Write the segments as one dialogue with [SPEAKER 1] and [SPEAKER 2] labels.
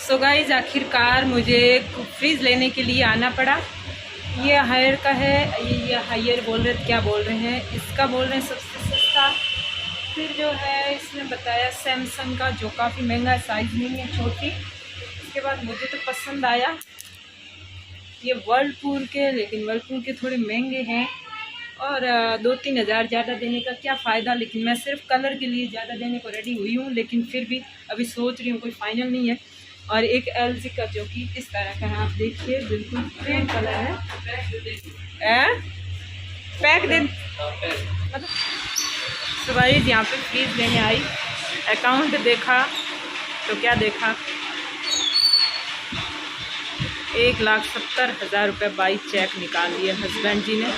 [SPEAKER 1] So guys आखिरकार मुझे fridge लेने के लिए आना पड़ा। ये हायर का है, ये हायर बोल रहे क्या बोल रहे हैं, इसका बोल रहे हैं सबसे सस्ता। फिर जो है इसने बताया सैमसंग का जो काफ़ी महंगा है, साइज़ नहीं है, छोटी। इसके बाद मुझे तो पसंद आया ये वर्लपूल के, लेकिन वर्लपूल के थोड़े महंगे हैं और 2-3 हज़ार ज़्यादा देने का क्या फ़ायदा। लेकिन मैं सिर्फ कलर के लिए ज़्यादा देने को रेडी हुई हूँ, लेकिन फिर भी अभी सोच रही हूँ, कोई फाइनल नहीं है। और एक LG का जो कि इस तरह का है, आप देखिए बिल्कुल प्लेन कलर है। पैक दे मतलब सुबह यहाँ पे फ्रीज लेने आई, अकाउंट देखा तो क्या देखा, 1,70,000 रुपये बाई चेक निकाल लिए हस्बैंड जी ने।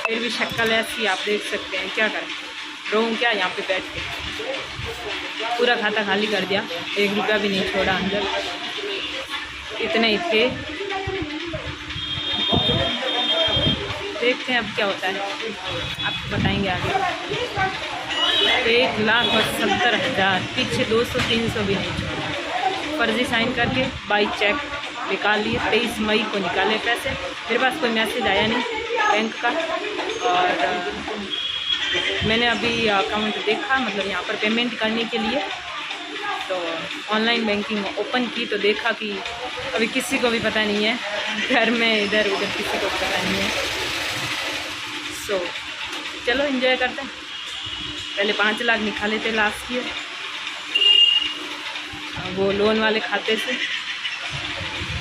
[SPEAKER 1] फिर भी शक्ल ऐसी आप देख सकते हैं, क्या करें, रोऊं क्या यहाँ पे बैठ के। पूरा खाता खाली कर दिया, 1 रुपया भी नहीं छोड़ा अंदर, इतने ही थे। देखते हैं अब क्या होता है, आपको बताएंगे आगे। 1,70,000, पीछे 200-300 भी नहीं छोड़ा। फर्जी साइन करके बाई चेक निकाल लिए। 23 मई को निकाले पैसे। मेरे पास कोई मैसेज आया नहीं बैंक का, और मैंने अभी अकाउंट देखा, मतलब यहाँ पर पेमेंट करने के लिए तो ऑनलाइन बैंकिंग ओपन की, तो देखा कि अभी किसी को भी पता नहीं है, घर में इधर उधर किसी को पता नहीं है। सो चलो एंजॉय करते हैं। पहले 5 लाख निकाले थे लास्ट ईयर, वो लोन वाले खाते से।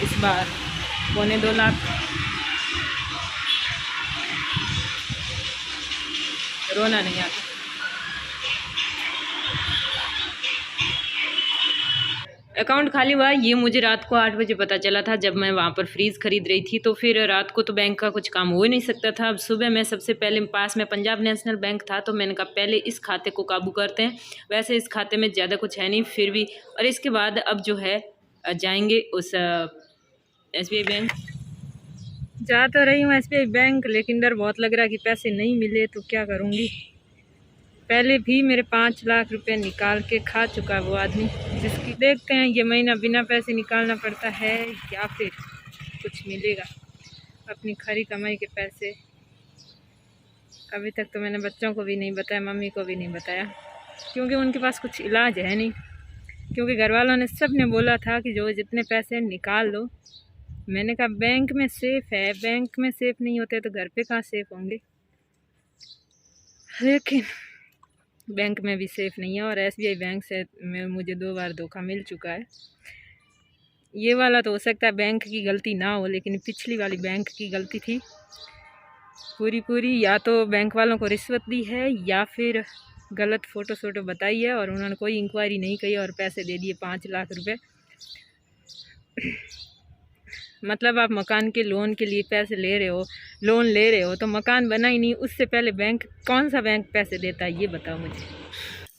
[SPEAKER 1] इस बार 1.25 लाख। रोना नहीं आता। अकाउंट खाली हुआ ये मुझे रात को 8 बजे पता चला था, जब मैं वहाँ पर फ्रीज़ खरीद रही थी। तो फिर रात को तो बैंक का कुछ काम हो ही नहीं सकता था। अब सुबह में सबसे पहले पास में पंजाब नेशनल बैंक था, तो मैंने कहा पहले इस खाते को काबू करते हैं। वैसे इस खाते में ज़्यादा कुछ है नहीं, फिर भी। और इसके बाद अब जो है जाएंगे उस SBI बैंक। जा तो रही हूँ SBI बैंक, लेकिन डर बहुत लग रहा है कि पैसे नहीं मिले तो क्या करूँगी। पहले भी मेरे 5 लाख रुपए निकाल के खा चुका है वो आदमी, जिसकी देखते हैं ये महीना बिना पैसे निकालना पड़ता है या फिर कुछ मिलेगा अपनी खरी कमाई के पैसे। अभी तक तो मैंने बच्चों को भी नहीं बताया, मम्मी को भी नहीं बताया, क्योंकि उनके पास कुछ इलाज है नहीं। क्योंकि घर वालों ने सब ने बोला था कि जो जितने पैसे निकाल लो। मैंने कहा बैंक में सेफ़ है, बैंक में सेफ़ नहीं होते तो घर पे कहाँ सेफ़ होंगे। लेकिन बैंक में भी सेफ़ नहीं है, और SBI बैंक से में मुझे 2 बार धोखा मिल चुका है। ये वाला तो हो सकता है बैंक की गलती ना हो, लेकिन पिछली वाली बैंक की गलती थी पूरी। या तो बैंक वालों को रिश्वत दी है या फिर गलत फ़ोटो बताई है, और उन्होंने कोई इंक्वायरी नहीं की और पैसे दे दिए 5 लाख रुपए। मतलब आप मकान के लोन के लिए पैसे ले रहे हो, लोन ले रहे हो, तो मकान बना ही नहीं, उससे पहले बैंक, कौन सा बैंक पैसे देता है ये बताओ मुझे।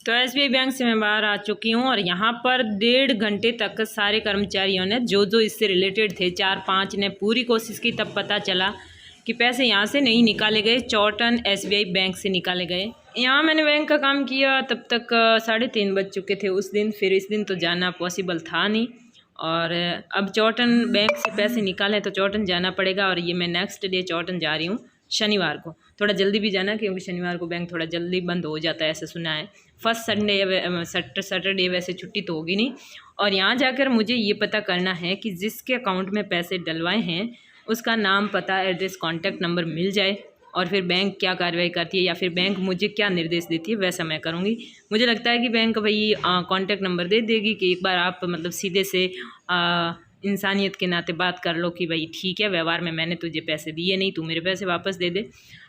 [SPEAKER 1] तो SBI बैंक से मैं बाहर आ चुकी हूँ, और यहाँ पर 1.5 घंटे तक सारे कर्मचारियों ने जो इससे रिलेटेड थे, 4-5 ने पूरी कोशिश की। तब पता चला कि पैसे यहाँ से नहीं निकाले गए, चौटन SBI बैंक से निकाले गए। यहाँ मैंने बैंक का काम किया, तब तक 3:30 बज चुके थे उस दिन। फिर इस दिन तो जाना पॉसिबल था नहीं, और अब चौटन बैंक से पैसे निकाले तो चौटन जाना पड़ेगा। और ये मैं नेक्स्ट डे चौटन जा रही हूँ शनिवार को। थोड़ा जल्दी भी जाना, क्योंकि शनिवार को बैंक थोड़ा जल्दी बंद हो जाता है, ऐसा सुना है। फर्स्ट सैटरडे वैसे छुट्टी तो होगी नहीं। और यहाँ जाकर मुझे ये पता करना है कि जिसके अकाउंट में पैसे डलवाए हैं उसका नाम, पता, एड्रेस, कॉन्टैक्ट नंबर मिल जाए, और फिर बैंक क्या कार्रवाई करती है या फिर बैंक मुझे क्या निर्देश देती है वैसा मैं करूँगी। मुझे लगता है कि बैंक भाई कॉन्टैक्ट नंबर दे देगी कि एक बार आप मतलब सीधे से इंसानियत के नाते बात कर लो कि भाई ठीक है, व्यवहार में मैंने तुझे पैसे दिए नहीं, तू मेरे पैसे वापस दे दे।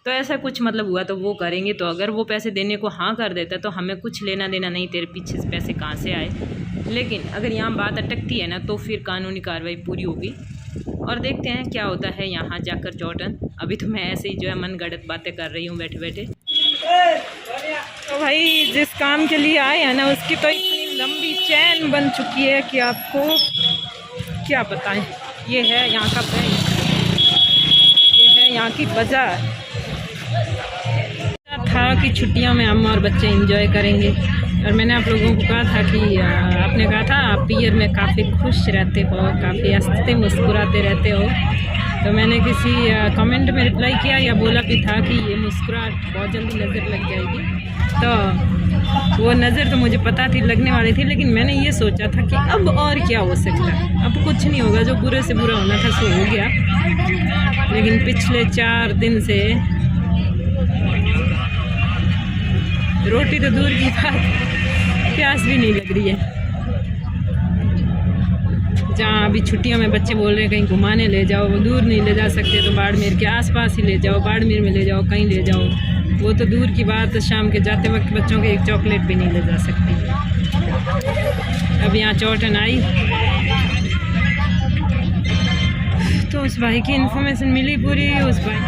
[SPEAKER 1] तो ऐसा कुछ मतलब हुआ तो वो करेंगे। तो अगर वो पैसे देने को हाँ कर देता तो हमें कुछ लेना देना नहीं, तेरे पीछे से पैसे कहाँ से आए। लेकिन अगर यहाँ बात अटकती है ना, तो फिर कानूनी कार्रवाई पूरी होगी। और देखते हैं क्या होता है यहाँ जाकर चौटन। अभी तो मैं ऐसे ही जो है मन गढ़त बातें कर रही हूँ बैठे बैठे। तो भाई जिस काम के लिए आए हैं ना, उसकी तो इतनी लंबी चैन बन चुकी है कि आपको क्या बताएं। ये है यहाँ का बैंक, ये है यहाँ की बाजार। था कि छुट्टियों में हम और बच्चे एंजॉय करेंगे, और मैंने आप लोगों को कहा था कि आपने कहा था आप ईयर में काफ़ी खुश रहते हो, काफ़ी हंसते मुस्कुराते रहते हो। तो मैंने किसी कमेंट में रिप्लाई किया या बोला भी था कि ये मुस्कुराहट बहुत जल्दी नज़र लग जाएगी। तो वो नज़र तो मुझे पता थी लगने वाली थी, लेकिन मैंने ये सोचा था कि अब और क्या हो सकता है, अब कुछ नहीं होगा, जो बुरे से बुरा होना था सो हो गया। लेकिन पिछले 4 दिन से रोटी तो दूर की बात, प्यास भी नहीं लग रही है। जहाँ अभी छुट्टियों में बच्चे बोल रहे हैं कहीं घुमाने ले जाओ, वो दूर नहीं ले जा सकते तो बाड़मेर के आसपास ही ले जाओ, बाड़मेर में ले जाओ, कहीं ले जाओ, वो तो दूर की बात। शाम के जाते वक्त बच्चों के एक चॉकलेट भी नहीं ले जा सकती। अब यहाँ चौटन आई तो उस भाई की इन्फॉर्मेशन मिली पूरी। उस भाई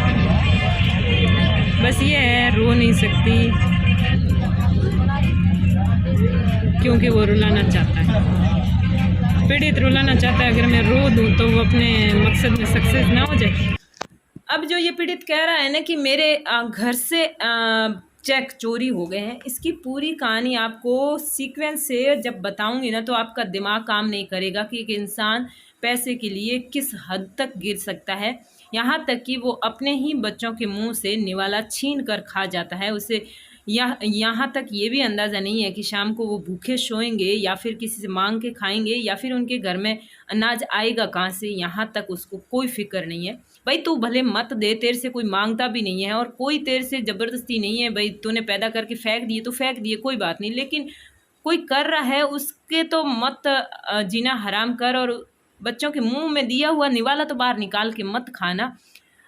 [SPEAKER 1] बस ये है, रो नहीं सकती क्योंकि वो रुलाना चाहता है, पीड़ित रुलाना चाहता है। अगर मैं रो दूँ तो वो अपने मकसद में सक्सेस ना हो जाए। अब जो ये पीड़ित कह रहा है ना कि मेरे घर से चेक चोरी हो गए हैं, इसकी पूरी कहानी आपको सीक्वेंस से जब बताऊंगी ना तो आपका दिमाग काम नहीं करेगा कि एक इंसान पैसे के लिए किस हद तक गिर सकता है। यहाँ तक कि वो अपने ही बच्चों के मुंह से निवाला छीन कर खा जाता है। उसे यहाँ तक ये भी अंदाज़ा नहीं है कि शाम को वो भूखे सोएंगे या फिर किसी से मांग के खाएंगे या फिर उनके घर में अनाज आएगा कहाँ से, यहाँ तक उसको कोई फिक्र नहीं है। भाई तू भले मत दे, तेरे से कोई मांगता भी नहीं है और कोई तेरे से ज़बरदस्ती नहीं है। भाई तूने पैदा करके फेंक दिए तो फेंक दिए, कोई बात नहीं, लेकिन कोई कर रहा है उसके तो मत जीना हराम कर और बच्चों के मुंह में दिया हुआ निवाला तो बाहर निकाल के मत खाना।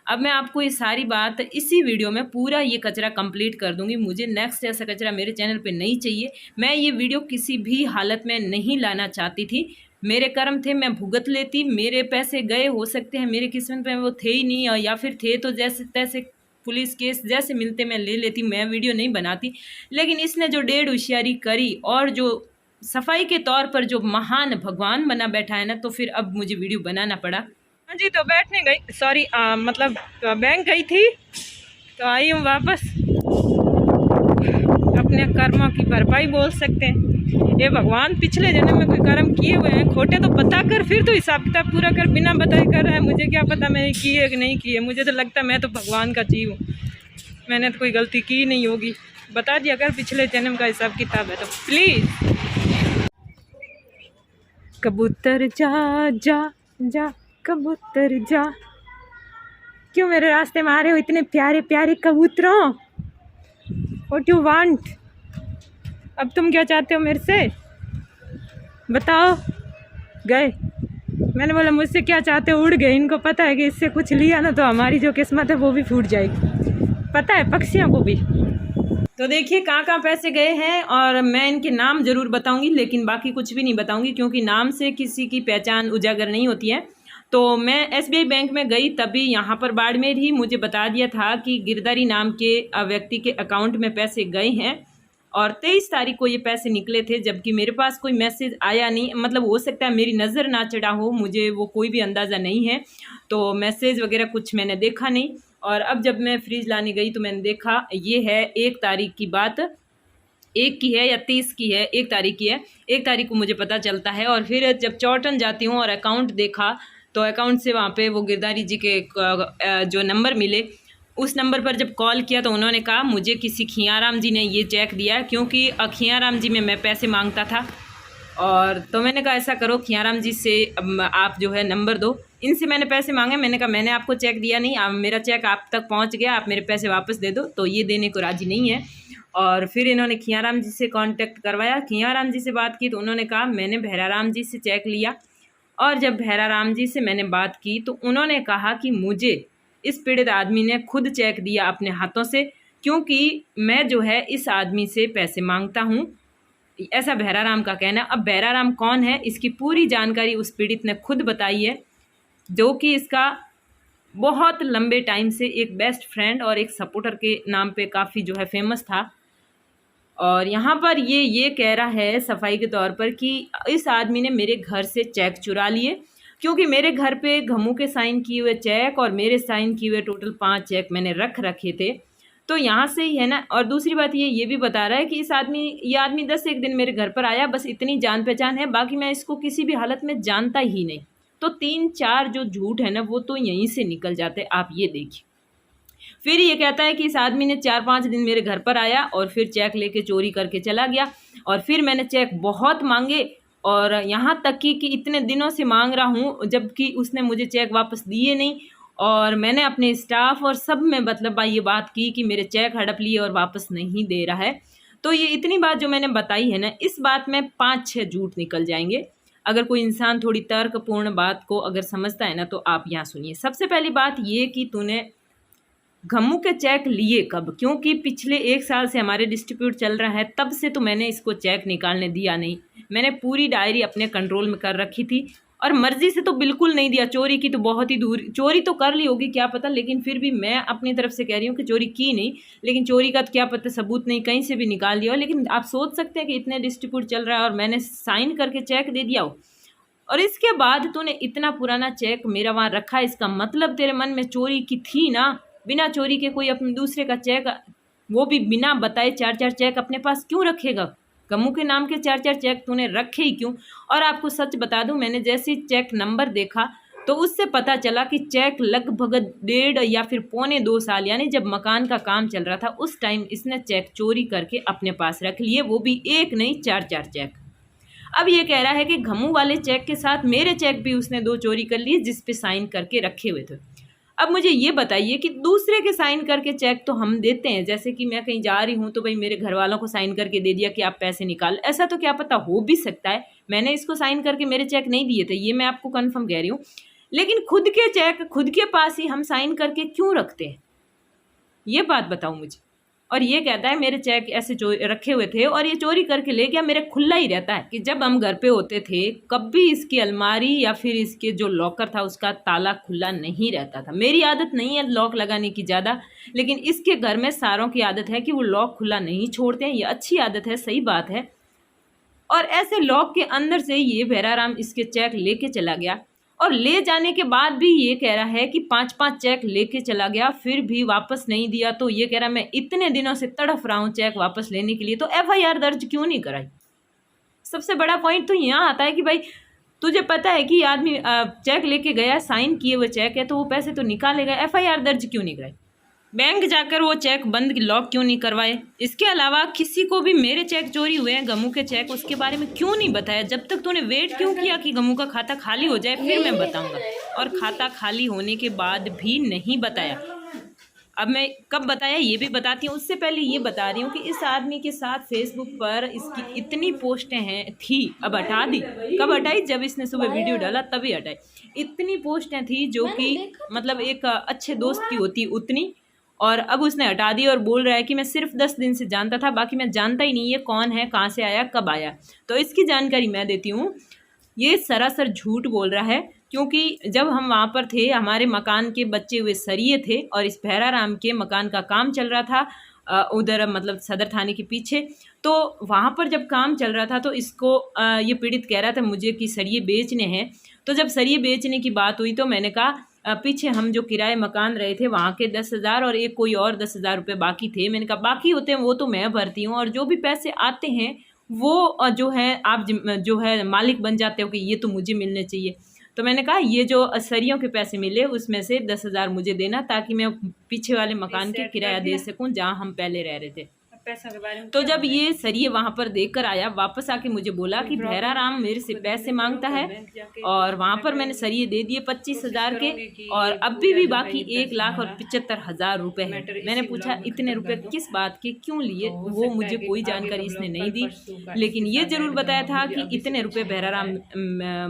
[SPEAKER 1] अब मैं आपको ये सारी बात इसी वीडियो में पूरा ये कचरा कंप्लीट कर दूंगी। मुझे नेक्स्ट ऐसा कचरा मेरे चैनल पे नहीं चाहिए। मैं ये वीडियो किसी भी हालत में नहीं लाना चाहती थी। मेरे कर्म थे, मैं भुगत लेती। मेरे पैसे गए, हो सकते हैं मेरे किस्मत में वो थे ही नहीं, या फिर थे तो जैसे तैसे पुलिस केस जैसे मिलते मैं ले लेती, मैं वीडियो नहीं बनाती। लेकिन इसने जो डेढ़ होशियारी करी और जो सफाई के तौर पर जो महान भगवान बना बैठा है ना, तो फिर अब मुझे वीडियो बनाना पड़ा। हाँ जी, तो बैठने गई, सॉरी मतलब बैंक गई थी तो आई हूँ वापस। अपने कर्मों की भरपाई बोल सकते हैं। ये भगवान पिछले जन्म में कोई कर्म किए हुए हैं खोटे तो बता कर फिर तो हिसाब किताब पूरा कर, बिना बताए कर रहा है। मुझे क्या पता मैंने की है कि नहीं की है। मुझे तो लगता है मैं तो भगवान का जीव हूँ, मैंने तो कोई गलती की नहीं होगी। बता दिया अगर पिछले जन्म का हिसाब किताब है तो प्लीज़। कबूतर जा जा जा, कबूतर जा, क्यों मेरे रास्ते में आ रहे हो इतने प्यारे प्यारे कबूतरों? What you want? अब तुम क्या चाहते हो मेरे से, बताओ। गए, मैंने बोला मुझसे क्या चाहते हो, उड़ गए। इनको पता है कि इससे कुछ लिया ना तो हमारी जो किस्मत है वो भी फूट जाएगी, पता है पक्षियों को भी। तो देखिए कहाँ कहाँ पैसे गए हैं, और मैं इनके नाम ज़रूर बताऊंगी लेकिन बाकी कुछ भी नहीं बताऊंगी क्योंकि नाम से किसी की पहचान उजागर नहीं होती है। तो मैं SBI बैंक में गई तभी यहाँ पर बाड़मेर ही मुझे बता दिया था कि गिरधारी नाम के व्यक्ति के अकाउंट में पैसे गए हैं और 23 तारीख को ये पैसे निकले थे, जबकि मेरे पास कोई मैसेज आया नहीं। मतलब हो सकता है मेरी नज़र ना चढ़ा हो, मुझे वो कोई भी अंदाज़ा नहीं है। तो मैसेज वगैरह कुछ मैंने देखा नहीं। और अब जब मैं फ्रिज लाने गई तो मैंने देखा ये है 1 तारीख की बात, 1 की है या 30 की है, 1 तारीख की है। 1 तारीख को मुझे पता चलता है। और फिर जब चौटन जाती हूँ और अकाउंट देखा तो अकाउंट से वहाँ पे वो गिरधारी जी के जो नंबर मिले, उस नंबर पर जब कॉल किया तो उन्होंने कहा मुझे किसी खियाराम जी ने ये चेक दिया, क्योंकि खियाराम जी में मैं पैसे मांगता था। और तो मैंने कहा ऐसा करो खियाराम जी से आप जो है नंबर दो, इनसे मैंने पैसे मांगे। मैंने कहा मैंने आपको चेक दिया नहीं, मेरा चेक आप तक पहुंच गया, आप मेरे पैसे वापस दे दो। तो ये देने को राजी नहीं है। और फिर इन्होंने खियाराम जी से कांटेक्ट करवाया, खियाराम जी से बात की तो उन्होंने कहा मैंने भैराराम जी से चेक लिया। और जब भैराराम जी से मैंने बात की तो उन्होंने कहा कि मुझे इस पीड़ित आदमी ने खुद चेक दिया अपने हाथों से, क्योंकि मैं जो है इस आदमी से पैसे मांगता हूँ, ऐसा भैराराम का कहना। अब भैराराम कौन है इसकी पूरी जानकारी उस पीड़ित ने खुद बताई है, जो कि इसका बहुत लंबे टाइम से एक बेस्ट फ्रेंड और एक सपोर्टर के नाम पे काफ़ी जो है फेमस था। और यहाँ पर ये कह रहा है सफाई के तौर पर कि इस आदमी ने मेरे घर से चेक चुरा लिए, क्योंकि मेरे घर पे घमू के साइन किए हुए चेक और मेरे साइन किए हुए टोटल 5 चेक मैंने रख रखे थे। तो यहाँ से ही है ना। और दूसरी बात ये भी बता रहा है कि ये आदमी 10 दिन मेरे घर पर आया, बस इतनी जान पहचान है, बाकी मैं इसको किसी भी हालत में जानता ही नहीं। तो 3-4 जो झूठ है ना वो तो यहीं से निकल जाते, आप ये देखिए। फिर ये कहता है कि इस आदमी ने 4-5 दिन मेरे घर पर आया और फिर चेक लेके चोरी करके चला गया, और फिर मैंने चेक बहुत मांगे, और यहाँ तक कि इतने दिनों से मांग रहा हूँ जबकि उसने मुझे चेक वापस दिए नहीं। और मैंने अपने स्टाफ और सब में मतलब ये बात की कि मेरे चेक हड़प लिए और वापस नहीं दे रहा है। तो ये इतनी बात जो मैंने बताई है ना, इस बात में 5-6 झूठ निकल जाएंगे। अगर कोई इंसान थोड़ी तर्कपूर्ण बात को अगर समझता है ना तो आप यहाँ सुनिए। सबसे पहली बात ये कि तूने गम्मू के चेक लिए कब? क्योंकि पिछले 1 साल से हमारे डिस्ट्रीब्यूट चल रहा है, तब से तो मैंने इसको चेक निकालने दिया नहीं। मैंने पूरी डायरी अपने कंट्रोल में कर रखी थी, और मर्जी से तो बिल्कुल नहीं दिया। चोरी की तो बहुत ही दूर, चोरी तो कर ली होगी क्या पता, लेकिन फिर भी मैं अपनी तरफ से कह रही हूँ कि चोरी की नहीं। लेकिन चोरी का तो क्या पता, सबूत नहीं, कहीं से भी निकाल दिया हो। लेकिन आप सोच सकते हैं कि इतने डिस्ट्रीब्यूट चल रहा है और मैंने साइन करके चेक दे दिया हो, और इसके बाद तूने इतना पुराना चेक मेरा वहाँ रखा। इसका मतलब तेरे मन में चोरी की थी ना। बिना चोरी के कोई अपने दूसरे का चेक, वो भी बिना बताए 4-4 चेक अपने पास क्यों रखेगा? गम्मू के नाम के 4-4 चेक तूने रखे ही क्यों? और आपको सच बता दूं, मैंने जैसे चेक नंबर देखा तो उससे पता चला कि चेक लगभग 1.5 या फिर 1.25-2 साल, यानी जब मकान का काम चल रहा था उस टाइम इसने चेक चोरी करके अपने पास रख लिए, वो भी एक नहीं 4-4 चेक। अब ये कह रहा है कि गम्मू वाले चेक के साथ मेरे चेक भी उसने 2 चोरी कर लिए जिस पे साइन करके रखे हुए थे। अब मुझे ये बताइए कि दूसरे के साइन करके चेक तो हम देते हैं, जैसे कि मैं कहीं जा रही हूँ तो भाई मेरे घर वालों को साइन करके दे दिया कि आप पैसे निकाल, ऐसा तो क्या पता हो भी सकता है। मैंने इसको साइन करके मेरे चेक नहीं दिए थे, ये मैं आपको कंफर्म कह रही हूँ। लेकिन खुद के चेक खुद के पास ही हम साइन करके क्यों रखते हैं, ये बात बताओ मुझे। और ये कहता है मेरे चेक ऐसे रखे हुए थे और ये चोरी करके ले गया, मेरे खुला ही रहता है। कि जब हम घर पे होते थे कभी इसकी अलमारी या फिर इसके जो लॉकर था उसका ताला खुला नहीं रहता था। मेरी आदत नहीं है लॉक लगाने की ज़्यादा, लेकिन इसके घर में सारों की आदत है कि वो लॉक खुला नहीं छोड़ते हैं। ये अच्छी आदत है, सही बात है। और ऐसे लॉक के अंदर से ये भैराराम इसके चेक लेके चला गया, और ले जाने के बाद भी ये कह रहा है कि 5-5 चेक लेके चला गया, फिर भी वापस नहीं दिया। तो ये कह रहा है मैं इतने दिनों से तड़फ रहा हूँ चेक वापस लेने के लिए, तो FIR दर्ज क्यों नहीं कराई? सबसे बड़ा पॉइंट तो यहाँ आता है कि भाई तुझे पता है कि आदमी चेक लेके गया, साइन किए हुए चेक है, तो वो पैसे तो निकालेगा, FIR दर्ज क्यों नहीं कराई? बैंक जाकर वो चेक बंद लॉक क्यों नहीं करवाए? इसके अलावा किसी को भी मेरे चेक चोरी हुए हैं, गम्मू के चेक, उसके बारे में क्यों नहीं बताया? जब तक तूने वेट क्यों किया कि गम्मू का खाता खाली हो जाए फिर मैं बताऊंगा? और खाता खाली होने के बाद भी नहीं बताया। अब मैं कब बताया ये भी बताती हूँ, उससे पहले ये बता रही हूँ कि इस आदमी के साथ फेसबुक पर इसकी इतनी पोस्टें थी, अब हटा दी। कब हटाई? जब इसने सुबह वीडियो डाला तभी हटाई। इतनी पोस्टें थी जो कि मतलब एक अच्छे दोस्त की होती उतनी, और अब उसने हटा दी और बोल रहा है कि मैं सिर्फ 10 दिन से जानता था, बाकी मैं जानता ही नहीं ये कौन है, कहाँ से आया, कब आया। तो इसकी जानकारी मैं देती हूँ। ये सरासर झूठ बोल रहा है, क्योंकि जब हम वहाँ पर थे हमारे मकान के बचे हुए सरिये थे और इस भैराराम के मकान का काम चल रहा था उधर मतलब सदर थाने के पीछे। तो वहाँ पर जब काम चल रहा था तो इसको ये पीड़ित कह रहा था मुझे कि सरिये बेचने हैं। तो जब सरिये बेचने की बात हुई तो मैंने कहा पीछे हम जो किराए मकान रहे थे वहाँ के 10,000 और एक कोई और 10,000 रुपये बाकी थे। मैंने कहा बाकी होते हैं वो तो मैं भरती हूँ, और जो भी पैसे आते हैं वो जो है आप जो है मालिक बन जाते हो कि ये तो मुझे मिलने चाहिए। तो मैंने कहा ये जो सरियों के पैसे मिले उसमें से 10,000 मुझे देना, ताकि मैं पीछे वाले मकान के किराया दे सकूँ जहाँ हम पहले रह रहे थे। पैसा के बारे में तो जब ये सरिये वहाँ पर देख कर आया, वापस आके मुझे बोला कि भैराराम मेरे से पैसे मांगता है, और वहाँ पर मैंने सरिये दे दिए 25,000 के, और अभी भी बाकी 1,75,000 रुपये है। मैंने पूछा इतने रुपए किस बात के, क्यों लिए? वो मुझे कोई जानकारी इसने नहीं दी, लेकिन ये जरूर बताया था कि इतने रुपये भैराराम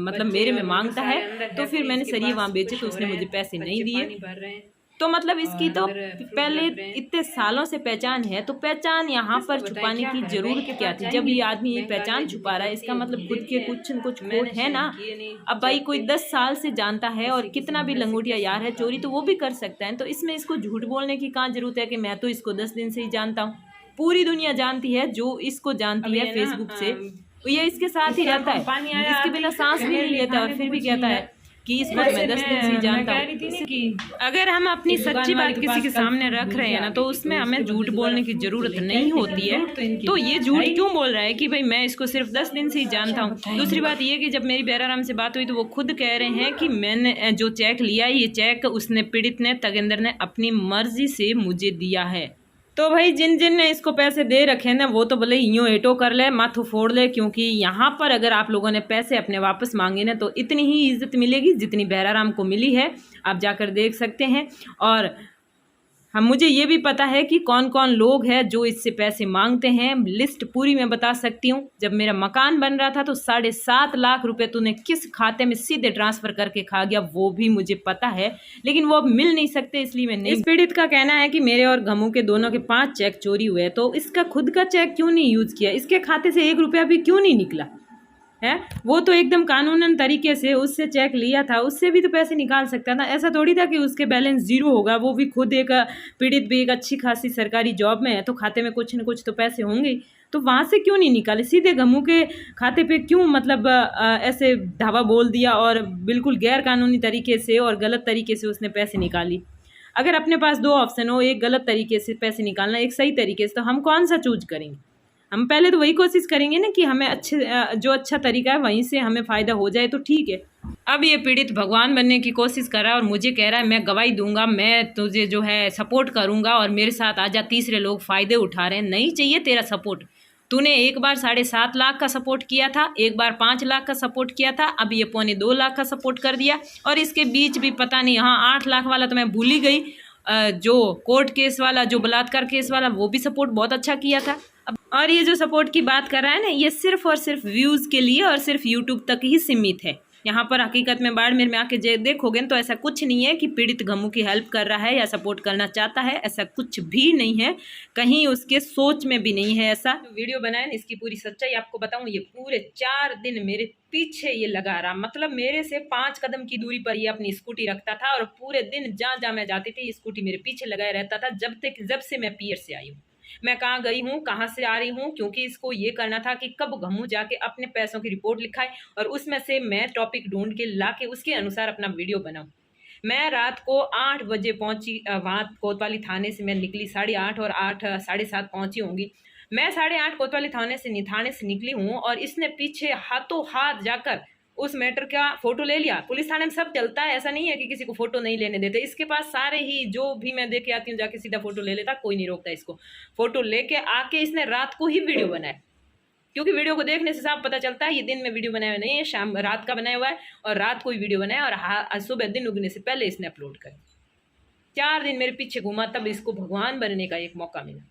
[SPEAKER 1] मतलब मेरे में मांगता है। तो फिर मैंने सरिये वहाँ बेचे तो उसने मुझे पैसे नहीं दिए। तो मतलब इसकी तो पहले इतने सालों से पहचान है, तो पहचान यहाँ पर छुपाने की जरूरत क्या थी? जब ये आदमी ये पहचान छुपा रहा है इसका मतलब खुद के कुछ न कुछ खोट है ना। अब भाई कोई 10 साल से जानता है और कितना भी लंगोटिया यार है, चोरी तो वो भी कर सकता है। तो इसमें इसको झूठ बोलने की कहाँ जरूरत है कि मैं तो इसको 10 दिन से ही जानता हूँ। पूरी दुनिया जानती है, जो इसको जानती है फेसबुक से, ये इसके साथ ही रहता है, इसके बिना सांस भी नहीं लेता, और फिर भी कहता है कि इसको मैं 10 दिन से जानता हूँ। अगर हम अपनी सच्ची बात किसी के सामने रख रहे हैं ना, तो उसमें हमें झूठ बोलने की जरूरत नहीं होती है। तो ये झूठ क्यों बोल रहा है कि भाई मैं इसको सिर्फ 10 दिन से ही जानता हूँ। दूसरी बात ये कि जब मेरी बेराराम से बात हुई तो वो खुद कह रहे हैं कि मैंने जो चेक लिया, ये चेक उसने पीड़ित ने, तगेंद्र ने अपनी मर्जी से मुझे दिया है। तो भाई जिन जिन ने इसको पैसे दे रखे ना, वो तो भले यूँ एटो कर ले, माथू फोड़ ले, क्योंकि यहाँ पर अगर आप लोगों ने पैसे अपने वापस मांगे ना, तो इतनी ही इज्जत मिलेगी जितनी बेराराम को मिली है। आप जाकर देख सकते हैं। और मुझे ये भी पता है कि कौन कौन लोग हैं जो इससे पैसे मांगते हैं। लिस्ट पूरी मैं बता सकती हूँ। जब मेरा मकान बन रहा था तो 7.5 लाख रुपए तूने किस खाते में सीधे ट्रांसफ़र करके खा गया, वो भी मुझे पता है, लेकिन वो अब मिल नहीं सकते, इसलिए मैं नहीं। इस पीड़ित का कहना है कि मेरे और गमू के दोनों के 5 चेक चोरी हुए, तो इसका खुद का चेक क्यों नहीं यूज़ किया, इसके खाते से 1 रुपया भी क्यों नहीं निकला है। वो तो एकदम कानूनन तरीके से उससे चेक लिया था, उससे भी तो पैसे निकाल सकता था। ऐसा थोड़ी था कि उसके बैलेंस 0 होगा। वो भी खुद एक पीड़ित भी एक अच्छी खासी सरकारी जॉब में है, तो खाते में कुछ न कुछ तो पैसे होंगे। तो वहाँ से क्यों नहीं निकाले, सीधे गमू के खाते पे क्यों मतलब ऐसे धावा बोल दिया और बिल्कुल गैर कानूनी तरीके से और गलत तरीके से उसने पैसे निकाली। अगर अपने पास 2 ऑप्शन हो, एक गलत तरीके से पैसे निकालना, एक सही तरीके से, तो हम कौन सा चूज करेंगे। हम पहले तो वही कोशिश करेंगे ना कि हमें जो अच्छा तरीका है वहीं से हमें फ़ायदा हो जाए, तो ठीक है। अब ये पीड़ित भगवान बनने की कोशिश कर रहा है और मुझे कह रहा है मैं गवाही दूंगा, मैं तुझे जो है सपोर्ट करूंगा और मेरे साथ आजा, तीसरे लोग फ़ायदे उठा रहे हैं। नहीं चाहिए तेरा सपोर्ट। तूने एक बार 7.5 लाख का सपोर्ट किया था, एक बार 5 लाख का सपोर्ट किया था, अब ये 2.25 लाख का सपोर्ट कर दिया। और इसके बीच भी पता नहीं, हाँ 8 लाख वाला तो मैं भूल ही गई, जो कोर्ट केस वाला, जो बलात्कार केस वाला, वो भी सपोर्ट बहुत अच्छा किया था। और ये जो सपोर्ट की बात कर रहा है ना, ये सिर्फ और सिर्फ व्यूज़ के लिए और सिर्फ यूट्यूब तक ही सीमित है। यहाँ पर हकीकत में बाड़मेर में आके देखोगे तो ऐसा कुछ नहीं है कि पीड़ित गमू की हेल्प कर रहा है या सपोर्ट करना चाहता है, ऐसा कुछ भी नहीं है, कहीं उसके सोच में भी नहीं है ऐसा। तो वीडियो बनाए ना, इसकी पूरी सच्चाई आपको बताऊँ। ये पूरे 4 दिन मेरे पीछे ये लगा रहा, मतलब मेरे से 5 कदम की दूरी पर ये अपनी स्कूटी रखता था और पूरे दिन जहाँ मैं जाती थी स्कूटी मेरे पीछे लगाया रहता था, जब से मैं पियर से आई हूँ। मैं कहाँ गई हूँ, कहाँ से आ रही हूँ, क्योंकि इसको ये करना था कि कब गमू जाके अपने पैसों की रिपोर्ट लिखाए और उसमें से मैं टॉपिक ढूंढ के ला के उसके अनुसार अपना वीडियो बनाऊँ। मैं रात को 8 बजे पहुंची, वहाँ कोतवाली थाने से मैं निकली 8:30 और 8 साढ़े 7 पहुंची होंगी। मैं 8:30 कोतवाली थाने से निकली हूँ और इसने पीछे हाथों हाथ जाकर उस मैटर का फोटो ले लिया। पुलिस थाने में सब चलता है, ऐसा नहीं है कि किसी को फोटो नहीं लेने देते। इसके पास सारे ही जो भी मैं देख के आती हूँ जाके सीधा फोटो ले लेता, कोई नहीं रोकता इसको। फोटो लेके आके इसने रात को ही वीडियो बनाया, क्योंकि वीडियो को देखने से साफ पता चलता है ये दिन में वीडियो बनाया हुआ नहीं है, शाम रात का बनाया हुआ है और रात को ही वीडियो बनाया और सुबह दिन उगने से पहले इसने अपलोड कर। 4 दिन मेरे पीछे घूमा, तब इसको भगवान बनने का एक मौका मिला।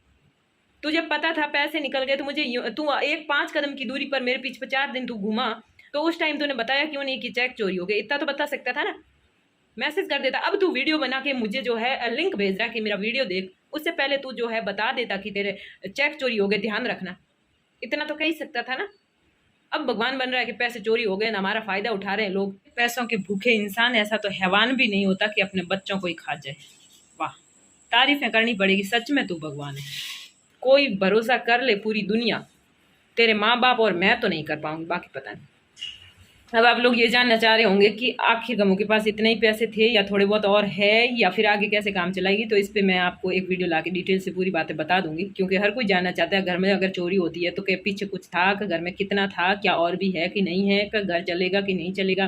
[SPEAKER 1] तुझे पता था पैसे निकल गए तो मुझे तू 5 कदम की दूरी पर मेरे पीछे 4 दिन तू घूमा, तो उस टाइम तूने बताया क्यों नहीं कि चेक चोरी हो गया, इतना तो बता सकता था ना, मैसेज कर देता। अब तू वीडियो बना के मुझे जो है लिंक भेज रहा है कि मेरा वीडियो देख, उससे पहले तू जो है बता देता कि तेरे चेक चोरी हो गए, ध्यान रखना, इतना तो कह ही सकता था ना। अब भगवान बन रहा है कि पैसे चोरी हो गए ना, हमारा फ़ायदा उठा रहे हैं लोग। पैसों के भूखे इंसान, ऐसा तो हैवान भी नहीं होता कि अपने बच्चों को ही खा जाए। वाह, तारीफ़ें करनी पड़ेगी, सच में तू भगवान है। कोई भरोसा कर ले पूरी दुनिया, तेरे माँ बाप और मैं तो नहीं कर पाऊंगी, बाकी पता नहीं। अब आप लोग ये जानना चाह रहे होंगे कि आखिर गमू के पास इतने ही पैसे थे या थोड़े बहुत और है, या फिर आगे कैसे काम चलाएगी। तो इस पे मैं आपको एक वीडियो ला के डिटेल से पूरी बातें बता दूंगी, क्योंकि हर कोई जानना चाहता है घर में अगर चोरी होती है तो क्या पीछे कुछ था, कि घर में कितना था, क्या और भी है कि नहीं है, कि घर चलेगा कि नहीं चलेगा।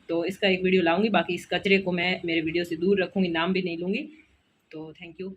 [SPEAKER 1] तो इसका एक वीडियो लाऊंगी। बाकी इस कचरे को मैं मेरे वीडियो से दूर रखूँगी, नाम भी नहीं लूँगी। तो थैंक यू।